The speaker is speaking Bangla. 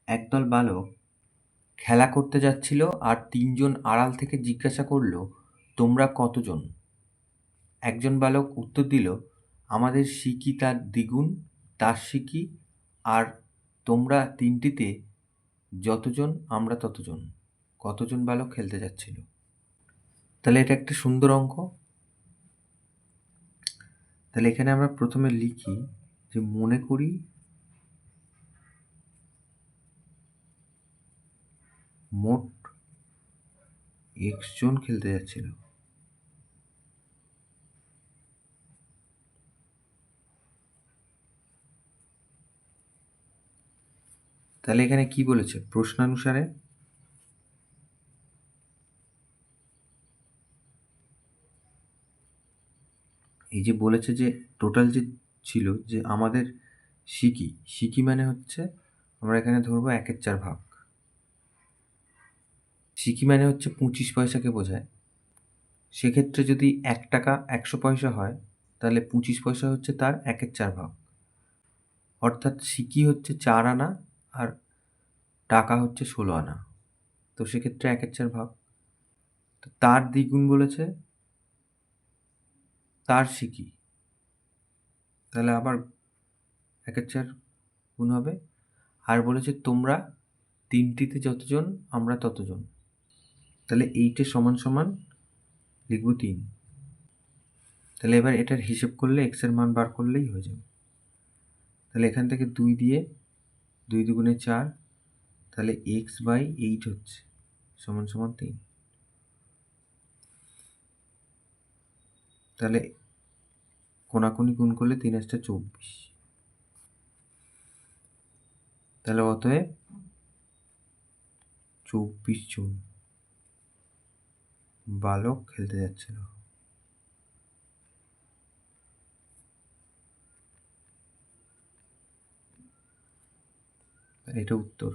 একদল বালক খেলা করতে যাচ্ছিল আর তিনজন আড়াল থেকে জিজ্ঞাসা করল, তোমরা কতজন? একজন বালক উত্তর দিল, আমাদের সিকি তার দ্বিগুণ, তার সিকি, আর তোমরা তিনটিতে যতজন আমরা ততজন। কতজন বালক খেলতে যাচ্ছিল? তাহলে এটা একটা সুন্দর অঙ্ক। তাহলে এখানে আমরা প্রথমে লিখি যে মনে করি মোট এক্স জন খেলতে যাচ্ছিল। তাহলে এখানে কি বলেছে প্রশ্নানুসারে? এই যে বলেছে যে টোটাল যে ছিল যে আমাদের সিকি মানে হচ্ছে, আমরা এখানে ধরবো 1/4 ভাগ। সিকি মানে হচ্ছে 25 পয়সাকে বোঝায়। সেক্ষেত্রে যদি 1 টাকা 100 পয়সা হয়, তাহলে 25 পয়সা হচ্ছে তার 1/4 ভাগ। অর্থাৎ সিকি হচ্ছে 4 আনা আর টাকা হচ্ছে 16 আনা। তো সেক্ষেত্রে 1/4 ভাগ। তো তার দ্বিগুণ বলেছে তার সিকি, তাহলে আবার 1/4 গুণ হবে। আর বলেছে তোমরা তিনটিতে যতজন আমরা ততজন। তাহলে এইটে সমান সমান লিখব 3। তাহলে এবার এটার হিসেব করলে এক্সের মান বার করলেই হয়ে যাবে। তাহলে এখান থেকে 2 দিয়ে 2 দুগুণে 4, তাহলে x/8 হচ্ছে সমান সমান 3। তাহলে কোনাকুনি গুণ করলে 3 × 24। তাহলে অতএব 24 জন বালক খেলতে যাচ্ছিল। এটা উত্তর।